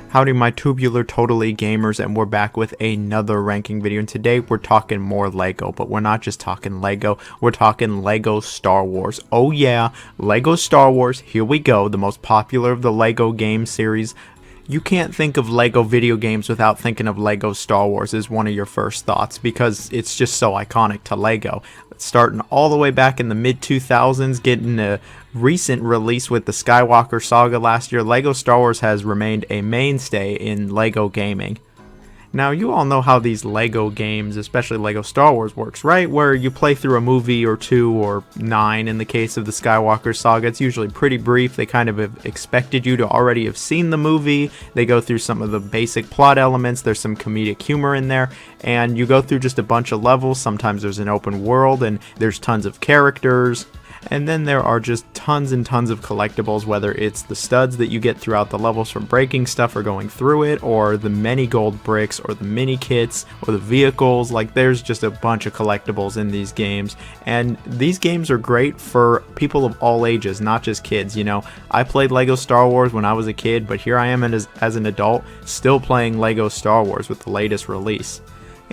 Howdy my tubular totally gamers, and we're back with another ranking video, and today we're talking more Lego, but we're not just talking Lego, we're talking Lego Star Wars. Oh yeah, Lego Star Wars, here we go, the most popular of the Lego game series. You can't think of Lego video games without thinking of Lego Star Wars as one of your first thoughts, because it's just so iconic to Lego. Starting all the way back in the mid-2000s, getting a recent release with the Skywalker saga last year, Lego Star Wars has remained a mainstay in Lego gaming. Now, you all know how these Lego games, especially Lego Star Wars, works, right? Where you play through a movie or 2 or 9 in the case of the Skywalker saga. It's usually pretty brief. They kind of have expected you to already have seen the movie. They go through some of the basic plot elements. There's some comedic humor in there. And you go through just a bunch of levels. Sometimes there's an open world and there's tons of characters. And then there are just tons and tons of collectibles, whether it's the studs that you get throughout the levels from breaking stuff or going through it, or the many gold bricks, or the mini kits, or the vehicles. Like, there's just a bunch of collectibles in these games. And these games are great for people of all ages, not just kids. You know, I played Lego Star Wars when I was a kid, but here I am as an adult, still playing Lego Star Wars with the latest release.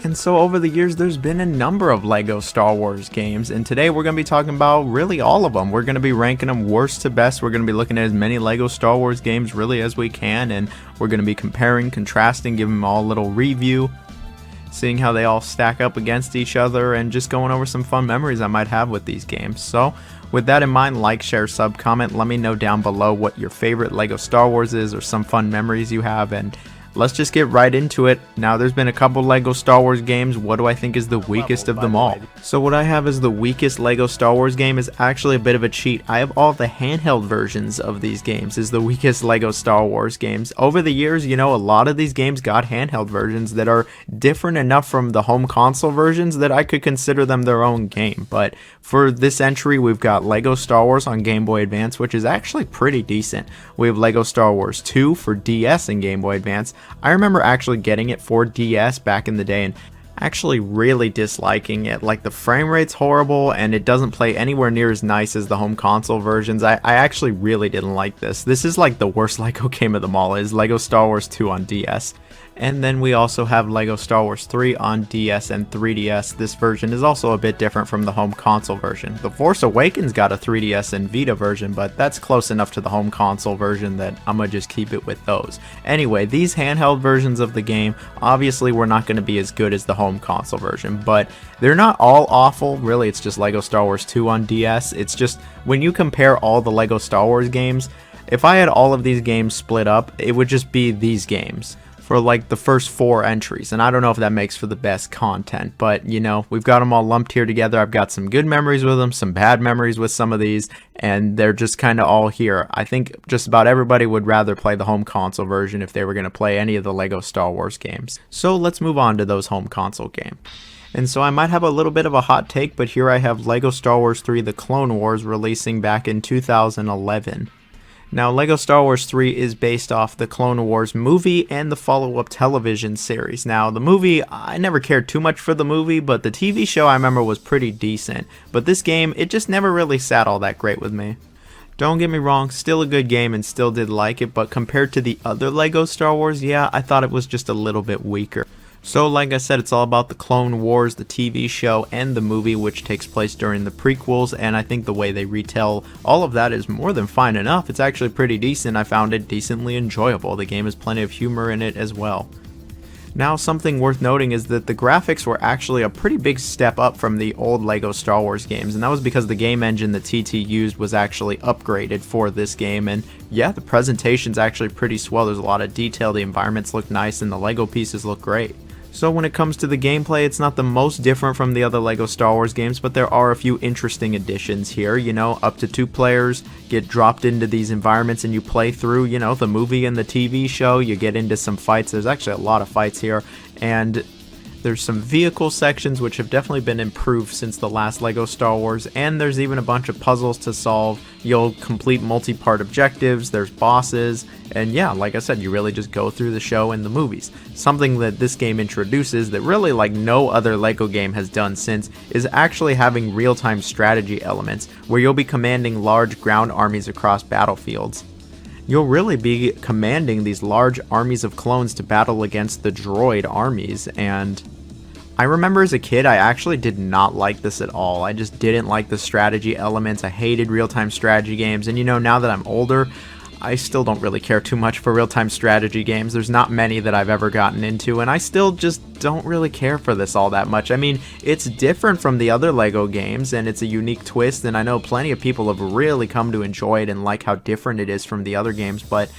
And so over the years, there's been a number of Lego Star Wars games, and today we're going to be talking about really all of them. We're going to be ranking them worst to best. We're going to be looking at as many Lego Star Wars games really as we can, and we're going to be comparing, contrasting, giving them all a little review, seeing how they all stack up against each other, and just going over some fun memories I might have with these games. So with that in mind, like, share, sub, comment. Let me know down below what your favorite Lego Star Wars is, or some fun memories you have, and let's just get right into it. Now, there's been a couple Lego Star Wars games. What do I think is the weakest of them all? So what I have as the weakest Lego Star Wars game is actually a bit of a cheat. I have all the handheld versions of these games as the weakest Lego Star Wars games. Over the years, you know, a lot of these games got handheld versions that are different enough from the home console versions that I could consider them their own game. But for this entry, we've got Lego Star Wars on Game Boy Advance, which is actually pretty decent. We have Lego Star Wars 2 for DS and Game Boy Advance. I remember actually getting it for DS back in the day and actually really disliking it. Like, the frame rate's horrible and it doesn't play anywhere near as nice as the home console versions. I actually really didn't like this. This is like the worst Lego game of them all, is Lego Star Wars 2 on DS. And then we also have Lego Star Wars 3 on DS and 3DS. This version is also a bit different from the home console version. The Force Awakens got a 3DS and Vita version, but that's close enough to the home console version that I'm gonna just keep it with those. Anyway, these handheld versions of the game obviously were not going to be as good as the home console version, but they're not all awful. Really, it's just Lego Star Wars 2 on DS. It's just, when you compare all the Lego Star Wars games, if I had all of these games split up, it would just be these games for like the first 4 entries, and I don't know if that makes for the best content, but you know, we've got them all lumped here together. I've got some good memories with them, some bad memories with some of these, and they're just kind of all here. I think just about everybody would rather play the home console version if they were going to play any of the Lego Star Wars games. So let's move on to those home console games. And so I might have a little bit of a hot take, but here I have Lego Star Wars 3 The Clone Wars releasing back in 2011. Now, Lego Star Wars 3 is based off the Clone Wars movie and the follow-up television series. Now, the movie, I never cared too much for the movie, but the TV show I remember was pretty decent. But this game, it just never really sat all that great with me. Don't get me wrong, still a good game and still did like it, but compared to the other Lego Star Wars, yeah, I thought it was just a little bit weaker. So like I said, it's all about the Clone Wars, the TV show, and the movie, which takes place during the prequels, and I think the way they retell all of that is more than fine enough. It's actually pretty decent. I found it decently enjoyable. The game has plenty of humor in it as well. Now, something worth noting is that the graphics were actually a pretty big step up from the old Lego Star Wars games, and that was because the game engine that TT used was actually upgraded for this game, and yeah, the presentation's actually pretty swell. There's a lot of detail, the environments look nice, and the Lego pieces look great. So when it comes to the gameplay, it's not the most different from the other Lego Star Wars games, but there are a few interesting additions here. You know, up to 2 players get dropped into these environments and you play through, you know, the movie and the TV show. You get into some fights. There's actually a lot of fights here, and there's some vehicle sections which have definitely been improved since the last Lego Star Wars, and there's even a bunch of puzzles to solve. You'll complete multi-part objectives, there's bosses, and yeah, like I said, you really just go through the show and the movies. Something that this game introduces that really like no other Lego game has done since is actually having real-time strategy elements, where you'll be commanding large ground armies across battlefields. you'll really be commanding these large armies of clones to battle against the droid armies. And I remember as a kid, I actually did not like this at all. I just didn't like the strategy elements. I hated real-time strategy games. And now that I'm older, I still don't really care too much for real-time strategy games. There's not many that I've ever gotten into, and I still just don't really care for this all that much. I mean, it's different from the other LEGO games, and it's a unique twist, and I know plenty of people have really come to enjoy it and like how different it is from the other games, but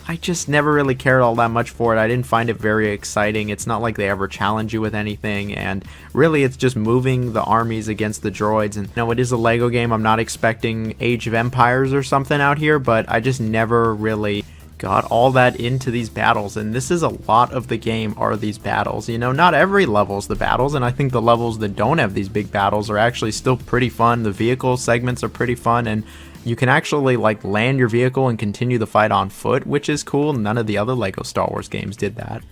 I just never really cared all that much for it. I didn't find it very exciting. It's not like they ever challenge you with anything, and really it's just moving the armies against the droids. And it is a LEGO game. I'm not expecting Age of Empires or something out here, but I just never really got all that into these battles, and this is a lot of the game are these battles. Not every level's the battles, and I think the levels that don't have these big battles are actually still pretty fun. The vehicle segments are pretty fun, and you can actually land your vehicle and continue the fight on foot, which is cool. None of the other LEGO Star Wars games did that.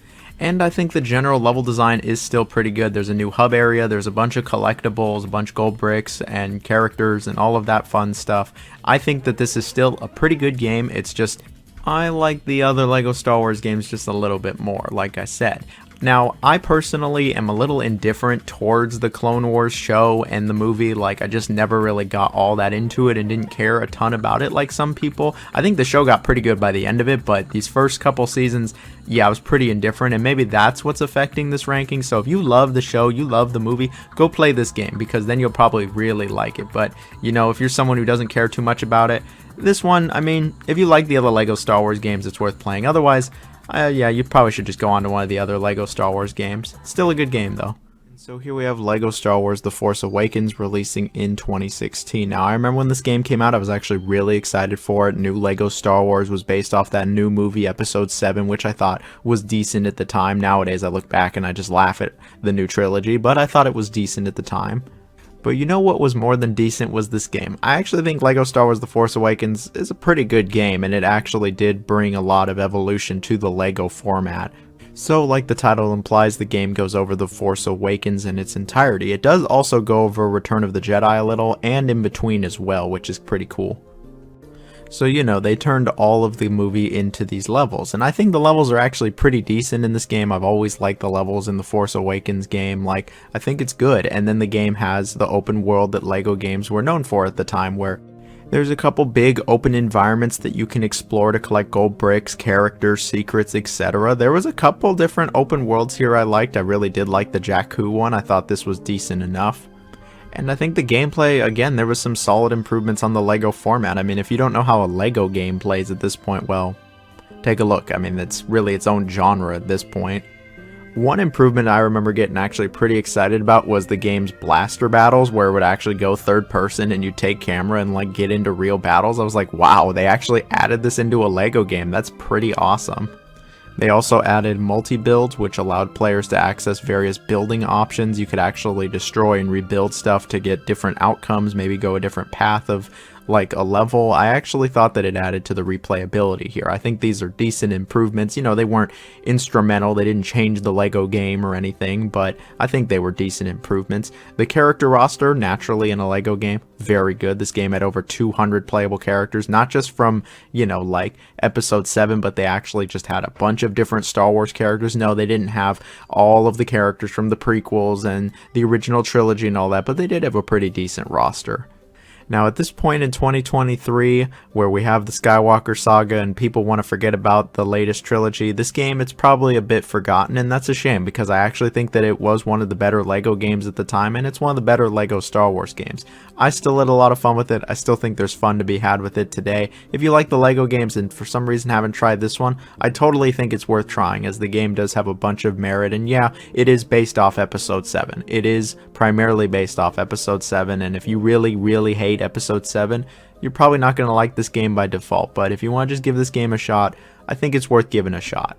And I think the general level design is still pretty good. There's a new hub area, there's a bunch of collectibles, a bunch of gold bricks and characters and all of that fun stuff. I think that this is still a pretty good game. It's just, I like the other LEGO Star Wars games just a little bit more, like I said. Now, I personally am a little indifferent towards the Clone Wars show and the movie. I just never really got all that into it and didn't care a ton about it like some people. I think the show got pretty good by the end of it, but these first couple seasons, yeah, I was pretty indifferent, and maybe that's what's affecting this ranking. So if you love the show, you love the movie, go play this game, because then you'll probably really like it. But, if you're someone who doesn't care too much about it, this one, I mean, if you like the other LEGO Star Wars games, it's worth playing. Otherwise, yeah, you probably should just go on to one of the other LEGO Star Wars games. Still a good game, though. And so here we have LEGO Star Wars The Force Awakens releasing in 2016. Now, I remember when this game came out, I was actually really excited for it. New LEGO Star Wars was based off that new movie, Episode 7, which I thought was decent at the time. Nowadays, I look back and I just laugh at the new trilogy, but I thought it was decent at the time. But what was more than decent was this game. I actually think LEGO Star Wars The Force Awakens is a pretty good game, and it actually did bring a lot of evolution to the LEGO format. So, like the title implies, the game goes over The Force Awakens in its entirety. It does also go over Return of the Jedi a little, and in between as well, which is pretty cool. So, they turned all of the movie into these levels, and I think the levels are actually pretty decent in this game. I've always liked the levels in the Force Awakens game. I think it's good. And then the game has the open world that LEGO games were known for at the time, where there's a couple big open environments that you can explore to collect gold bricks, characters, secrets, etc. There was a couple different open worlds here I liked. I really did like the Jakku one. I thought this was decent enough. And I think the gameplay, again, there was some solid improvements on the LEGO format. I mean, if you don't know how a LEGO game plays at this point, well, take a look. I mean, it's really its own genre at this point. One improvement I remember getting actually pretty excited about was the game's blaster battles, where it would actually go third person and you take camera and get into real battles. I was like, wow, they actually added this into a LEGO game. That's pretty awesome. They also added multi-builds, which allowed players to access various building options. You could actually destroy and rebuild stuff to get different outcomes, maybe go a different path of a level. I actually thought that it added to the replayability here. I think these are decent improvements. They weren't instrumental, they didn't change the LEGO game or anything, but I think they were decent improvements. The character roster, naturally in a LEGO game, very good. This game had over 200 playable characters, not just from, Episode 7, but they actually just had a bunch of different Star Wars characters. No, they didn't have all of the characters from the prequels and the original trilogy and all that, but they did have a pretty decent roster. Now, at this point in 2023, where we have the Skywalker saga and people want to forget about the latest trilogy, this game, it's probably a bit forgotten, and that's a shame, because I actually think that it was one of the better LEGO games at the time, and it's one of the better LEGO Star Wars games. I still had a lot of fun with it. I still think there's fun to be had with it today. If you like the LEGO games and for some reason haven't tried this one, I totally think it's worth trying, as the game does have a bunch of merit, and yeah, it is based off Episode 7. It is primarily based off Episode 7, and if you really, really hate Episode 7, you're probably not going to like this game by default, but if you want to just give this game a shot, I think it's worth giving a shot.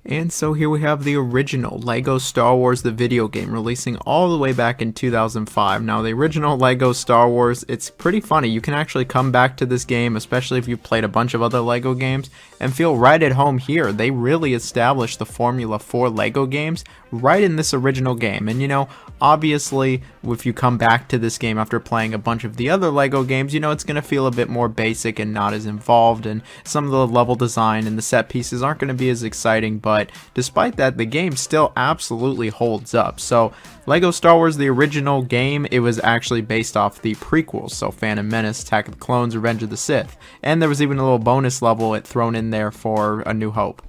And so here we have the original LEGO Star Wars the video game, releasing all the way back in 2005. Now, the original LEGO Star Wars, it's pretty funny. You can actually come back to this game, especially if you've played a bunch of other LEGO games, and feel right at home here. They really established the formula for LEGO games right in this original game. And obviously if you come back to this game after playing a bunch of the other Lego games, you know, it's going to feel a bit more basic and not as involved, and some of the level design and the set pieces aren't going to be as exciting, but despite that, the game still absolutely holds up. So Lego Star Wars, the original game, it was actually based off the prequels, so Phantom Menace, Attack of the Clones, Revenge of the Sith, and there was even a little bonus level it thrown in there for A New Hope.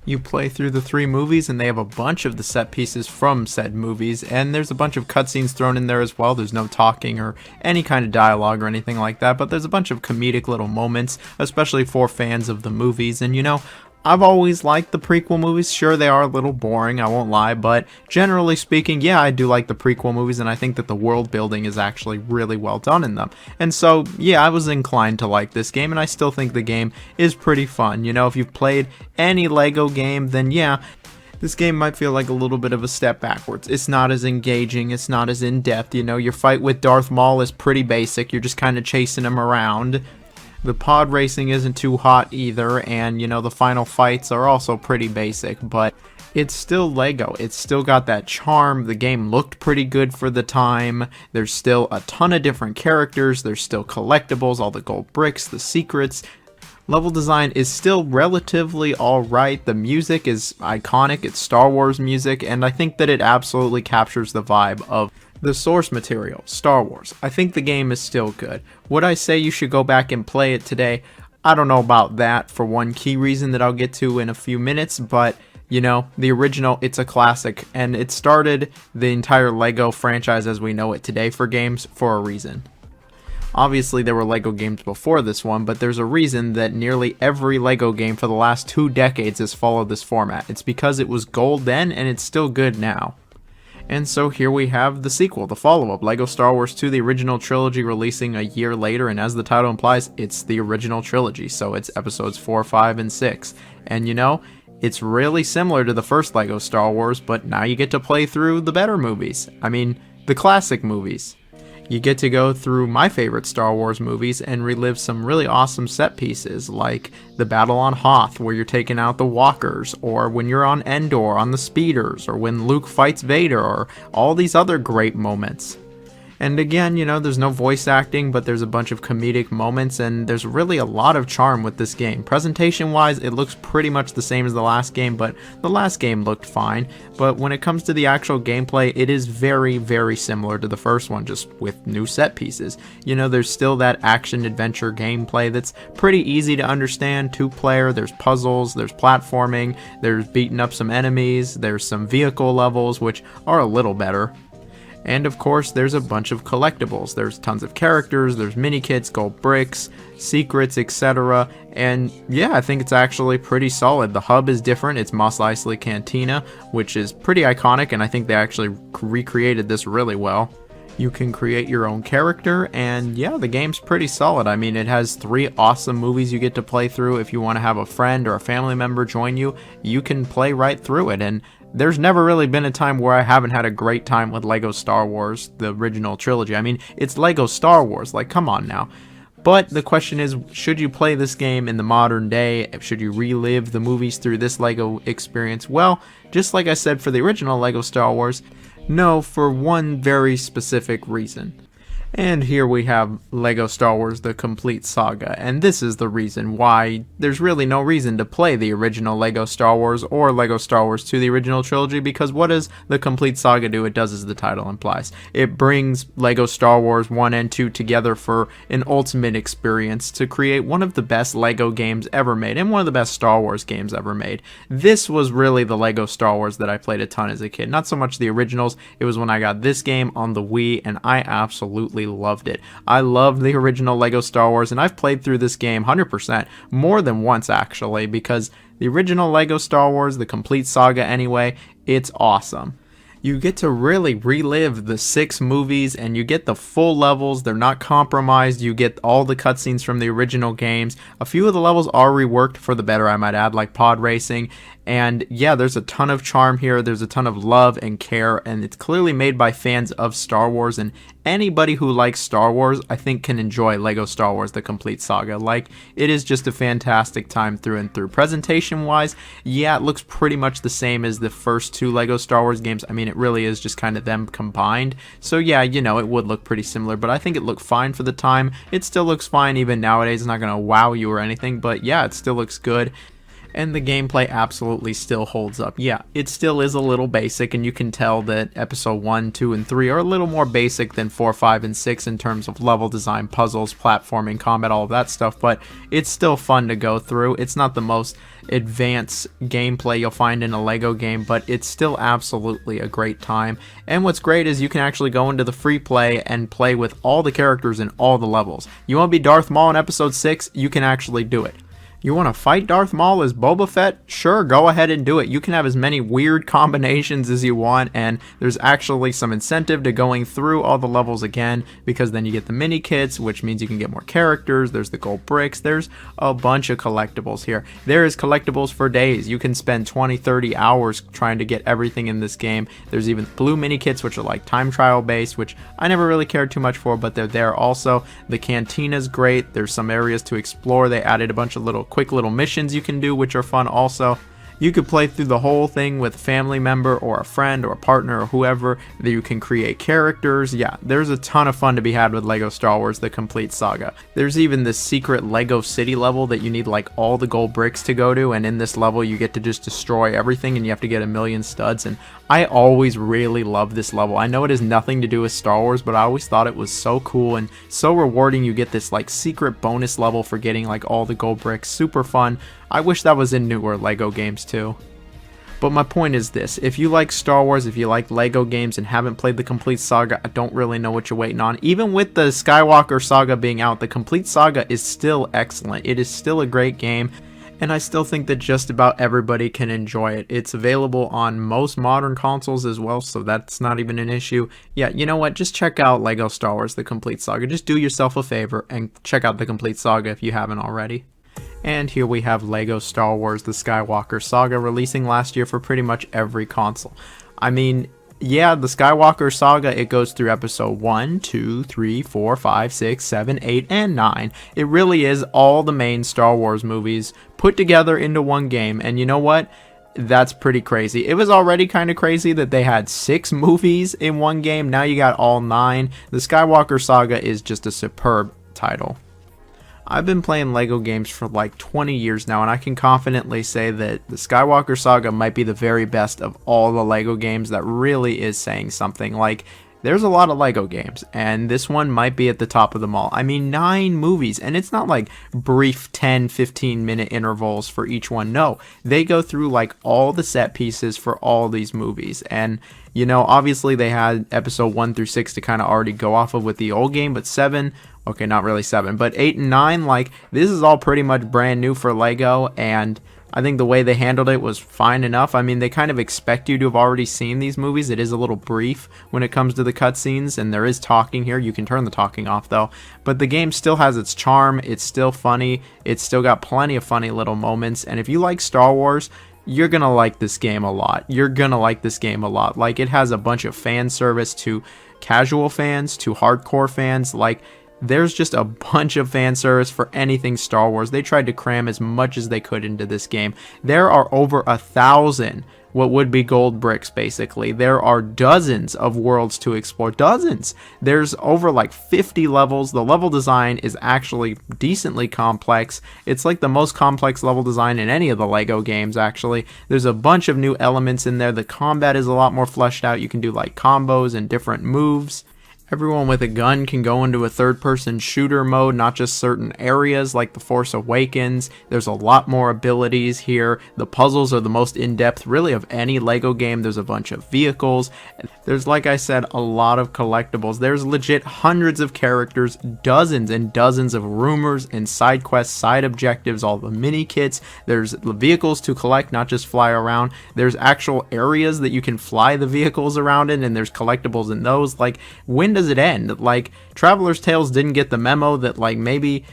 You play through the 3 movies and they have a bunch of the set pieces from said movies, and there's a bunch of cutscenes thrown in there as well. There's no talking or any kind of dialogue or anything like that, but there's a bunch of comedic little moments, especially for fans of the movies. And you know, I've always liked the prequel movies. Sure, they are a little boring, I won't lie, but generally speaking, yeah, I do like the prequel movies, and I think that the world building is actually really well done in them. And so, yeah, I was inclined to like this game, and I still think the game is pretty fun. You know, if you've played any Lego game, then yeah, this game might feel like a little bit of a step backwards. It's not as engaging, it's not as in-depth, you know, your fight with Darth Maul is pretty basic, you're just kind of chasing him around. The pod racing isn't too hot either, and you know, the final fights are also pretty basic, but it's still Lego. It's still got that charm. The game looked pretty good for the time. There's still a ton of different characters. There's still collectibles, all the gold bricks, the secrets. Level design is still relatively alright. The music is iconic. It's Star Wars music, and I think that it absolutely captures the vibe of the source material, Star Wars. I think the game is still good. Would I say you should go back and play it today? I don't know about that, for one key reason that I'll get to in a few minutes, but you know, the original, it's a classic, and it started the entire Lego franchise as we know it today for games for a reason. Obviously, there were Lego games before this one, but there's a reason that nearly every Lego game for the last 2 decades has followed this format. It's because it was gold then, and it's still good now. And so here we have the sequel, the follow-up, Lego Star Wars 2, the original trilogy, releasing a year later, and as the title implies, it's the original trilogy, so it's episodes 4, 5, and 6. And you know, it's really similar to the first Lego Star Wars, but now you get to play through the better movies. I mean, the classic movies. You get to go through my favorite Star Wars movies and relive some really awesome set pieces, like the battle on Hoth where you're taking out the walkers, or when you're on Endor on the speeders, or when Luke fights Vader, or all these other great moments. And again, you know, there's no voice acting, but there's a bunch of comedic moments, and there's really a lot of charm with this game. Presentation-wise, it looks pretty much the same as the last game, but the last game looked fine. But when it comes to the actual gameplay, it is very, very similar to the first one, just with new set pieces. You know, there's still that action-adventure gameplay that's pretty easy to understand, 2-player, there's puzzles, there's platforming, there's beating up some enemies, there's some vehicle levels, which are a little better. And of course, there's a bunch of collectibles. There's tons of characters, there's mini kits, gold bricks, secrets, etc. And yeah, I think it's actually pretty solid. The hub is different. It's Mos Eisley Cantina, which is pretty iconic, and I think they actually recreated this really well. You can create your own character, and yeah, the game's pretty solid. I mean, it has 3 awesome movies you get to play through. If you want to have a friend or a family member join you, you can play right through it. And there's never really been a time where I haven't had a great time with Lego Star Wars, the original trilogy. I mean, it's Lego Star Wars, like, come on now. But the question is, should you play this game in the modern day? Should you relive the movies through this Lego experience? Well, just like I said for the original Lego Star Wars, no, for one very specific reason. And here we have Lego Star Wars The Complete Saga, and this is the reason why there's really no reason to play the original Lego Star Wars or Lego Star Wars 2, the original trilogy, because what does The Complete Saga do? It does as the title implies. It brings Lego Star Wars 1 and 2 together for an ultimate experience to create one of the best Lego games ever made, and one of the best Star Wars games ever made. This was really the Lego Star Wars that I played a ton as a kid. Not so much the originals, it was when I got this game on the Wii, and I absolutely loved it. I loved the original Lego Star Wars, and I've played through this game 100%, more than once actually, because the original Lego Star Wars, the complete saga anyway, it's awesome. You get to really relive the 6 movies, and you get the full levels. They're not compromised. You get all the cutscenes from the original games. A few of the levels are reworked for the better, I might add, like pod racing. And yeah, there's a ton of charm here, there's a ton of love and care, and it's clearly made by fans of Star Wars, and anybody who likes Star Wars, I think, can enjoy LEGO Star Wars The Complete Saga. Like, it is just a fantastic time through and through. Presentation-wise, yeah, it looks pretty much the same as the first two LEGO Star Wars games. I mean, it really is just kind of them combined. So yeah, you know, it would look pretty similar, but I think it looked fine for the time. It still looks fine even nowadays. It's not going to wow you or anything, but yeah, it still looks good. And the gameplay absolutely still holds up. Yeah, it still is a little basic, and you can tell that episode 1, 2, and 3 are a little more basic than 4, 5, and 6 in terms of level design, puzzles, platforming, combat, all of that stuff, but it's still fun to go through. It's not the most advanced gameplay you'll find in a LEGO game, but it's still absolutely a great time. And what's great is you can actually go into the free play and play with all the characters in all the levels. You want to be Darth Maul in episode 6? You can actually do it. You want to fight Darth Maul as Boba Fett? Sure, go ahead and do it. You can have as many weird combinations as you want, and there's actually some incentive to going through all the levels again, because then you get the mini kits, which means you can get more characters. There's the gold bricks. There's a bunch of collectibles here. There is collectibles for days. You can spend 20, 30 hours trying to get everything in this game. There's even blue mini kits, which are like time trial based, which I never really cared too much for, but they're there also. The cantina's great. There's some areas to explore. They added a bunch of quick little missions you can do, which are fun also. You could play through the whole thing with a family member or a friend or a partner or whoever. You can create characters. Yeah, there's a ton of fun to be had with LEGO Star Wars The Complete Saga. There's even this secret LEGO City level that you need like all the gold bricks to go to, and in this level you get to just destroy everything and you have to get 1,000,000 studs, and I always really love this level. I know it has nothing to do with Star Wars, but I always thought it was so cool and so rewarding. You get this like secret bonus level for getting like all the gold bricks. Super fun. I wish that was in newer LEGO games too. But my point is this: if you like Star Wars, if you like LEGO games and haven't played the Complete Saga, I don't really know what you're waiting on. Even with the Skywalker saga being out, the Complete Saga is still excellent. It is still a great game, and I still think that just about everybody can enjoy it. It's available on most modern consoles as well, so that's not even an issue. Yeah, you know what? Just check out LEGO Star Wars The Complete Saga. Just do yourself a favor and check out the Complete Saga if you haven't already. And here we have LEGO Star Wars The Skywalker Saga, releasing last year for pretty much every console. I mean, yeah, the Skywalker Saga, it goes through episode 1, 2, 3, 4, 5, 6, 7, 8, and 9. It really is all the main Star Wars movies put together into one game, and you know what? That's pretty crazy. It was already kind of crazy that they had 6 movies in one game. Now you got all 9. The Skywalker Saga is just a superb title. I've been playing LEGO games for like 20 years now, and I can confidently say that the Skywalker Saga might be the very best of all the LEGO games. That really is saying something. Like, there's a lot of LEGO games, and this one might be at the top of them all. I mean, 9 movies, and it's not like brief 10, 15-minute intervals for each one. No, they go through like all the set pieces for all these movies, and you know, obviously they had episode 1 through 6 to kind of already go off of with the old game, but 7, okay, not really 7, but 8 and 9, like, this is all pretty much brand new for LEGO, and I think the way they handled it was fine enough. I mean, they kind of expect you to have already seen these movies. It is a little brief when it comes to the cutscenes, and there is talking here. You can turn the talking off, though. But the game still has its charm. It's still funny. It's still got plenty of funny little moments, and if you like Star Wars, you're gonna like this game a lot. You're gonna like this game a lot. Like, it has a bunch of fan service to casual fans, to hardcore fans. Like, there's just a bunch of fan service for anything Star Wars. They tried to cram as much as they could into this game. There are over 1,000 what would be gold bricks, basically. There are dozens of worlds to explore. Dozens! There's over like 50 levels. The level design is actually decently complex. It's like the most complex level design in any of the LEGO games, actually. There's a bunch of new elements in there. The combat is a lot more fleshed out. You can do like combos and different moves. Everyone with a gun can go into a third-person shooter mode, not just certain areas like The Force Awakens. There's a lot more abilities here. The puzzles are the most in-depth, really, of any LEGO game. There's a bunch of vehicles. There's, like I said, a lot of collectibles. There's legit hundreds of characters, dozens and dozens of rumors and side quests, side objectives, all the mini-kits. There's the vehicles to collect, not just fly around. There's actual areas that you can fly the vehicles around in, and there's collectibles in those. Like, when does it end? Like, Traveler's Tales didn't get the memo that, like, maybe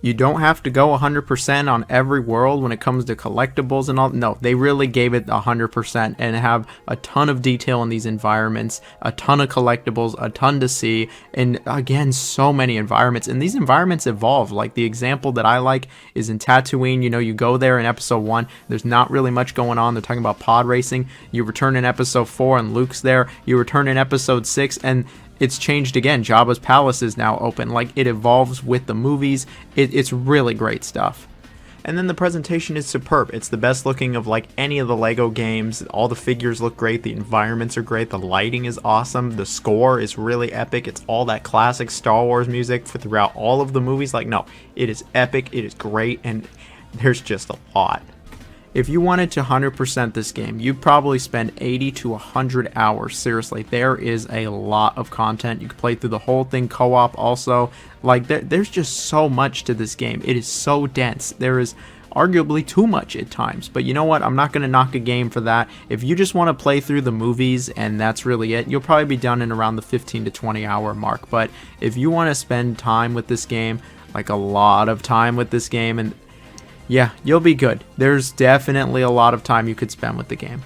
You don't have to go 100% on every world when it comes to collectibles and all. No, they really gave it 100% and have a ton of detail in these environments, a ton of collectibles, a ton to see, and again, so many environments. And these environments evolve. Like the example that I like is in Tatooine. You know, you go there in episode 1, there's not really much going on. They're talking about pod racing. You return in episode 4 and Luke's there. You return in episode 6 and it's changed again. Jabba's palace is now open. Like, it evolves with the movies. It's really great stuff. And then the presentation is superb. It's the best looking of like any of the Lego games. All the figures look great. The environments are great. The lighting is awesome. The score is really epic. It's all that classic Star Wars music for throughout all of the movies. Like, no, it is epic. It is great. And there's just a lot. If you wanted to 100% this game, you'd probably spend 80 to 100 hours. Seriously, there is a lot of content. You can play through the whole thing co-op also. Like, there's just so much to this game. It is so dense. There is arguably too much at times. But you know what? I'm not going to knock a game for that. If you just want to play through the movies and that's really it, you'll probably be done in around the 15 to 20 hour mark. But if you want to spend time with this game, like a lot of time with this game, and yeah, you'll be good. There's definitely a lot of time you could spend with the game.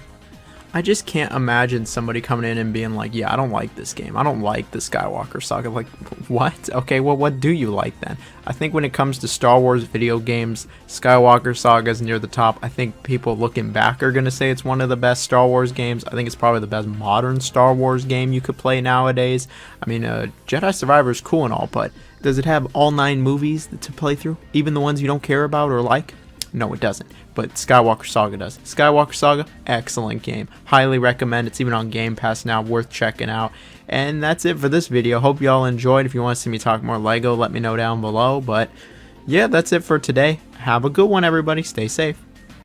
I just can't imagine somebody coming in and being like, yeah, I don't like this game. I don't like the Skywalker saga. Like, what? Okay, well, what do you like then? I think when it comes to Star Wars video games, Skywalker saga is near the top. I think people looking back are going to say it's one of the best Star Wars games. I think it's probably the best modern Star Wars game you could play nowadays. I mean, Jedi Survivor is cool and all, but does it have all 9 movies to play through? Even the ones you don't care about or like? No, it doesn't. But Skywalker Saga does. Skywalker Saga, excellent game. Highly recommend. It's even on Game Pass now. Worth checking out. And that's it for this video. Hope you all enjoyed. If you want to see me talk more Lego, let me know down below. But yeah, that's it for today. Have a good one, everybody. Stay safe.